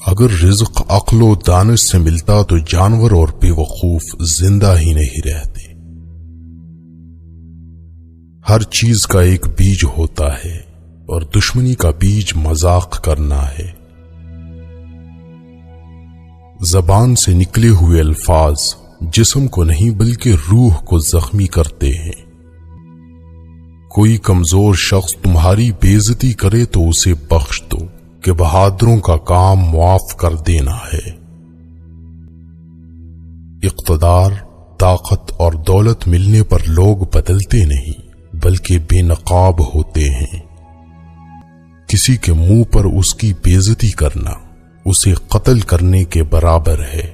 اگر رزق عقل و دانش سے ملتا تو جانور اور بے وقوف زندہ ہی نہیں رہتے۔ ہر چیز کا ایک بیج ہوتا ہے اور دشمنی کا بیج مذاق کرنا ہے۔ زبان سے نکلے ہوئے الفاظ جسم کو نہیں بلکہ روح کو زخمی کرتے ہیں۔ کوئی کمزور شخص تمہاری بے عزتی کرے تو اسے بخش دو کہ بہادروں کا کام معاف کر دینا ہے۔ اقتدار، طاقت اور دولت ملنے پر لوگ بدلتے نہیں بلکہ بے نقاب ہوتے ہیں۔ کسی کے منہ پر اس کی بے عزتی کرنا اسے قتل کرنے کے برابر ہے۔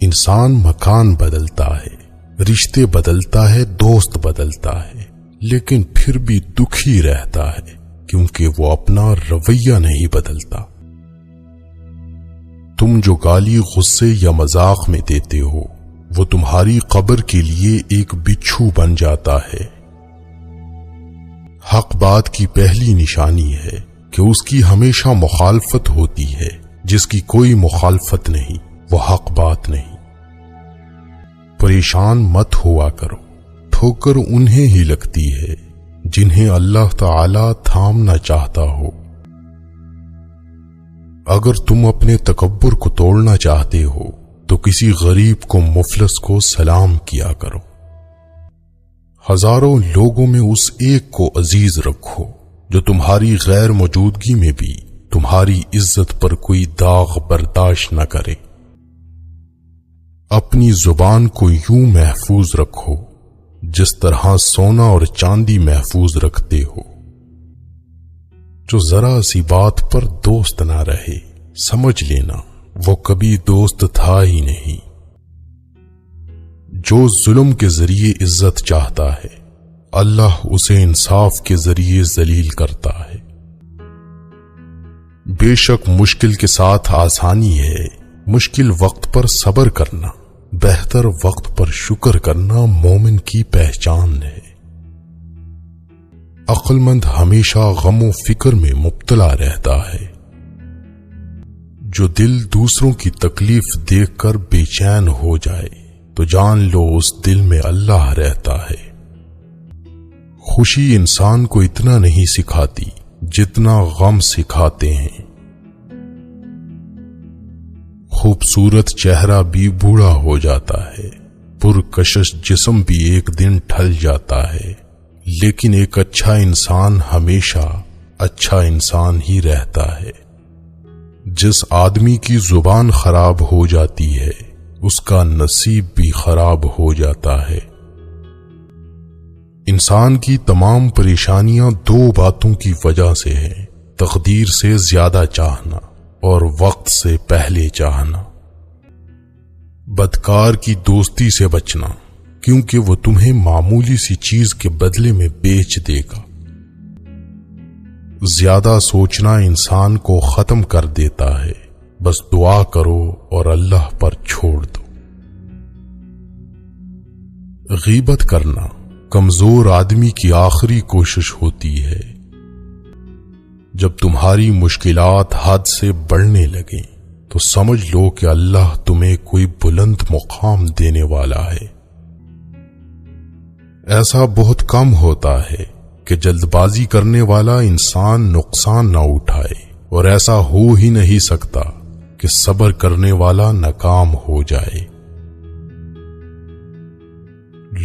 انسان مکان بدلتا ہے، رشتے بدلتا ہے، دوست بدلتا ہے، لیکن پھر بھی دکھی رہتا ہے کیونکہ وہ اپنا رویہ نہیں بدلتا۔ تم جو گالی غصے یا مذاق میں دیتے ہو وہ تمہاری قبر کے لیے ایک بچھو بن جاتا ہے۔ حق بات کی پہلی نشانی ہے کہ اس کی ہمیشہ مخالفت ہوتی ہے، جس کی کوئی مخالفت نہیں وہ حق بات نہیں۔ پریشان مت ہوا کرو، ٹھوکر انہیں ہی لگتی ہے جنہیں اللہ تعالی تھامنا چاہتا ہو۔ اگر تم اپنے تکبر کو توڑنا چاہتے ہو تو کسی غریب کو مفلس کو سلام کیا کرو۔ ہزاروں لوگوں میں اس ایک کو عزیز رکھو جو تمہاری غیر موجودگی میں بھی تمہاری عزت پر کوئی داغ برداشت نہ کرے۔ اپنی زبان کو یوں محفوظ رکھو جس طرح سونا اور چاندی محفوظ رکھتے ہو۔ جو ذرا سی بات پر دوست نہ رہے سمجھ لینا وہ کبھی دوست تھا ہی نہیں۔ جو ظلم کے ذریعے عزت چاہتا ہے اللہ اسے انصاف کے ذریعے ذلیل کرتا ہے۔ بے شک مشکل کے ساتھ آسانی ہے، مشکل وقت پر صبر کرنا، بہتر وقت پر شکر کرنا مومن کی پہچان ہے۔ عقل مند ہمیشہ غم و فکر میں مبتلا رہتا ہے۔ جو دل دوسروں کی تکلیف دیکھ کر بے چین ہو جائے تو جان لو اس دل میں اللہ رہتا ہے۔ خوشی انسان کو اتنا نہیں سکھاتی جتنا غم سکھاتے ہیں۔ خوبصورت چہرہ بھی بوڑھا ہو جاتا ہے، پرکشش جسم بھی ایک دن ڈھل جاتا ہے، لیکن ایک اچھا انسان ہمیشہ اچھا انسان ہی رہتا ہے۔ جس آدمی کی زبان خراب ہو جاتی ہے اس کا نصیب بھی خراب ہو جاتا ہے۔ انسان کی تمام پریشانیاں دو باتوں کی وجہ سے ہیں، تقدیر سے زیادہ چاہنا اور وقت سے پہلے چاہنا۔ بدکار کی دوستی سے بچنا کیونکہ وہ تمہیں معمولی سی چیز کے بدلے میں بیچ دے گا۔ زیادہ سوچنا انسان کو ختم کر دیتا ہے، بس دعا کرو اور اللہ پر چھوڑ دو۔ غیبت کرنا کمزور آدمی کی آخری کوشش ہوتی ہے۔ جب تمہاری مشکلات حد سے بڑھنے لگیں تو سمجھ لو کہ اللہ تمہیں کوئی بلند مقام دینے والا ہے۔ ایسا بہت کم ہوتا ہے کہ جلد بازی کرنے والا انسان نقصان نہ اٹھائے، اور ایسا ہو ہی نہیں سکتا کہ صبر کرنے والا ناکام ہو جائے۔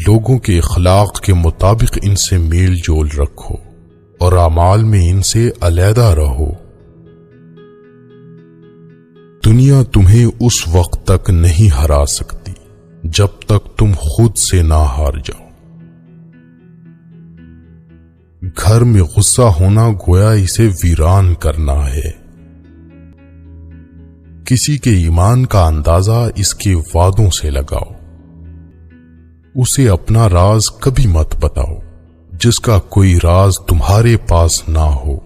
لوگوں کے اخلاق کے مطابق ان سے میل جول رکھو اور اعمال میں ان سے علیحدہ رہو۔ دنیا تمہیں اس وقت تک نہیں ہرا سکتی جب تک تم خود سے نہ ہار جاؤ۔ گھر میں غصہ ہونا گویا اسے ویران کرنا ہے۔ کسی کے ایمان کا اندازہ اس کے وعدوں سے لگاؤ۔ اسے اپنا راز کبھی مت بتاؤ جس کا کوئی راز تمہارے پاس نہ ہو۔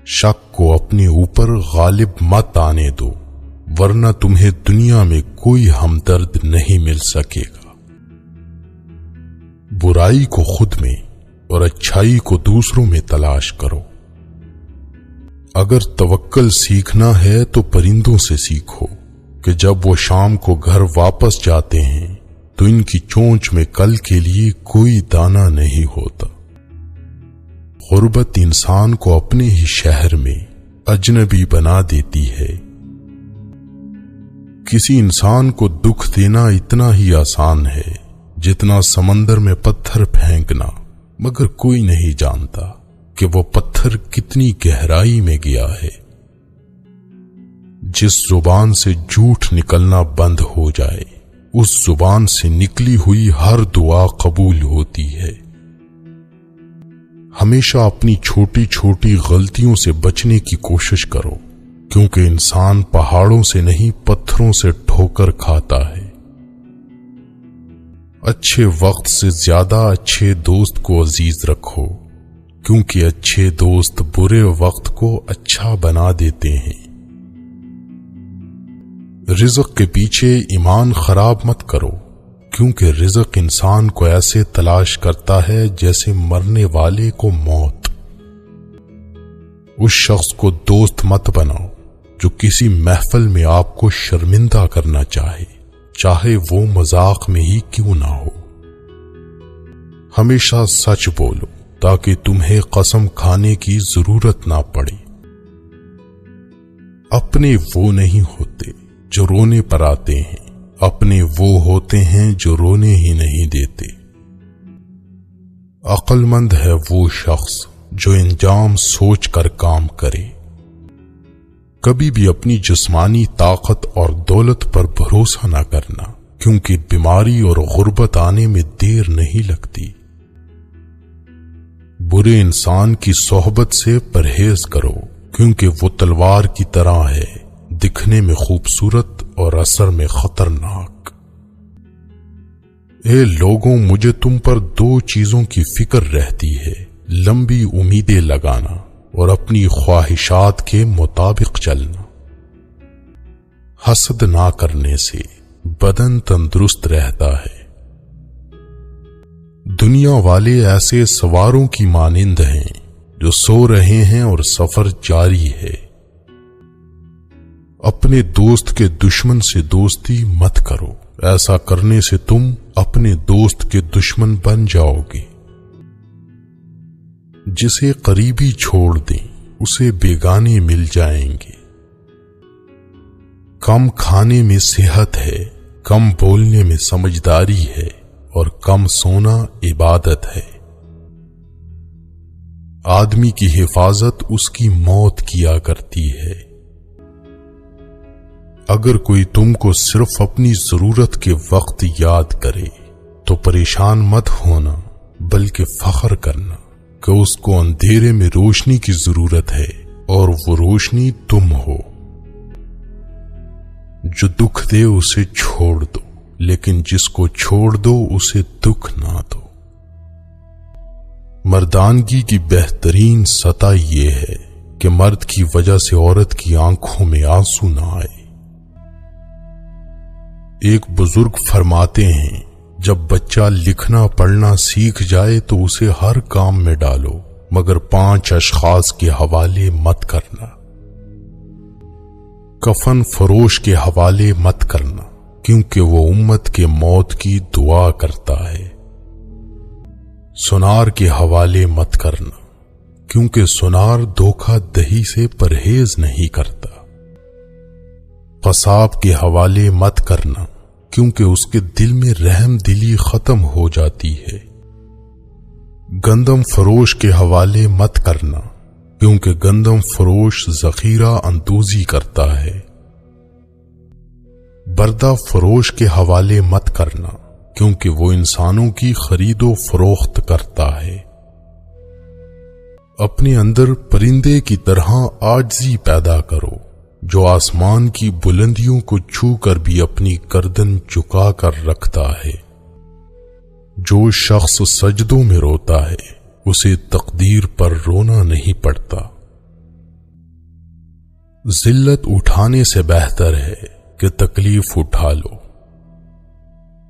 شک کو اپنے اوپر غالب مت آنے دو، ورنہ تمہیں دنیا میں کوئی ہمدرد نہیں مل سکے گا۔ برائی کو خود میں اور اچھائی کو دوسروں میں تلاش کرو۔ اگر توکل سیکھنا ہے تو پرندوں سے سیکھو کہ جب وہ شام کو گھر واپس جاتے ہیں تو ان کی چونچ میں کل کے لیے کوئی دانہ نہیں ہوتا۔ غربت انسان کو اپنے ہی شہر میں اجنبی بنا دیتی ہے۔ کسی انسان کو دکھ دینا اتنا ہی آسان ہے جتنا سمندر میں پتھر پھینکنا، مگر کوئی نہیں جانتا کہ وہ پتھر کتنی گہرائی میں گیا ہے۔ جس زبان سے جھوٹ نکلنا بند ہو جائے اس زبان سے نکلی ہوئی ہر دعا قبول ہوتی ہے۔ ہمیشہ اپنی چھوٹی چھوٹی غلطیوں سے بچنے کی کوشش کرو، کیونکہ انسان پہاڑوں سے نہیں پتھروں سے ٹھوکر کھاتا ہے۔ اچھے وقت سے زیادہ اچھے دوست کو عزیز رکھو، کیونکہ اچھے دوست برے وقت کو اچھا بنا دیتے ہیں۔ رزق کے پیچھے ایمان خراب مت کرو، کیونکہ رزق انسان کو ایسے تلاش کرتا ہے جیسے مرنے والے کو موت۔ اس شخص کو دوست مت بناؤ جو کسی محفل میں آپ کو شرمندہ کرنا چاہے وہ مذاق میں ہی کیوں نہ ہو۔ ہمیشہ سچ بولو تاکہ تمہیں قسم کھانے کی ضرورت نہ پڑے۔ اپنے وہ نہیں ہوتے جو رونے پر آتے ہیں، اپنے وہ ہوتے ہیں جو رونے ہی نہیں دیتے۔ عقل مند ہے وہ شخص جو انجام سوچ کر کام کرے۔ کبھی بھی اپنی جسمانی طاقت اور دولت پر بھروسہ نہ کرنا، کیونکہ بیماری اور غربت آنے میں دیر نہیں لگتی۔ برے انسان کی صحبت سے پرہیز کرو، کیونکہ وہ تلوار کی طرح ہے، دکھنے میں خوبصورت اور اثر میں خطرناک۔ اے لوگوں، مجھے تم پر دو چیزوں کی فکر رہتی ہے، لمبی امیدیں لگانا اور اپنی خواہشات کے مطابق چلنا۔ حسد نہ کرنے سے بدن تندرست رہتا ہے۔ دنیا والے ایسے سواروں کی مانند ہیں جو سو رہے ہیں اور سفر جاری ہے۔ اپنے دوست کے دشمن سے دوستی مت کرو، ایسا کرنے سے تم اپنے دوست کے دشمن بن جاؤ گے۔ جسے قریبی چھوڑ دیں اسے بیگانے مل جائیں گے۔ کم کھانے میں صحت ہے، کم بولنے میں سمجھداری ہے، اور کم سونا عبادت ہے۔ آدمی کی حفاظت اس کی موت کیا کرتی ہے۔ اگر کوئی تم کو صرف اپنی ضرورت کے وقت یاد کرے تو پریشان مت ہونا، بلکہ فخر کرنا کہ اس کو اندھیرے میں روشنی کی ضرورت ہے اور وہ روشنی تم ہو۔ جو دکھ دے اسے چھوڑ دو، لیکن جس کو چھوڑ دو اسے دکھ نہ دو۔ مردانگی کی بہترین سطح یہ ہے کہ مرد کی وجہ سے عورت کی آنکھوں میں آنسو نہ آئے۔ ایک بزرگ فرماتے ہیں، جب بچہ لکھنا پڑھنا سیکھ جائے تو اسے ہر کام میں ڈالو، مگر 5 اشخاص کے حوالے مت کرنا۔ کفن فروش کے حوالے مت کرنا، کیونکہ وہ امت کے موت کی دعا کرتا ہے۔ سنار کے حوالے مت کرنا، کیونکہ سنار دھوکہ دہی سے پرہیز نہیں کرتا۔ قصاب کے حوالے مت کرنا، کیونکہ اس کے دل میں رحم دلی ختم ہو جاتی ہے۔ گندم فروش کے حوالے مت کرنا، کیونکہ گندم فروش ذخیرہ اندوزی کرتا ہے۔ بردہ فروش کے حوالے مت کرنا، کیونکہ وہ انسانوں کی خرید و فروخت کرتا ہے۔ اپنے اندر پرندے کی طرح عاجزی پیدا کرو، جو آسمان کی بلندیوں کو چھو کر بھی اپنی گردن جھکا کر رکھتا ہے۔ جو شخص سجدوں میں روتا ہے اسے تقدیر پر رونا نہیں پڑتا۔ ذلت اٹھانے سے بہتر ہے کہ تکلیف اٹھا لو۔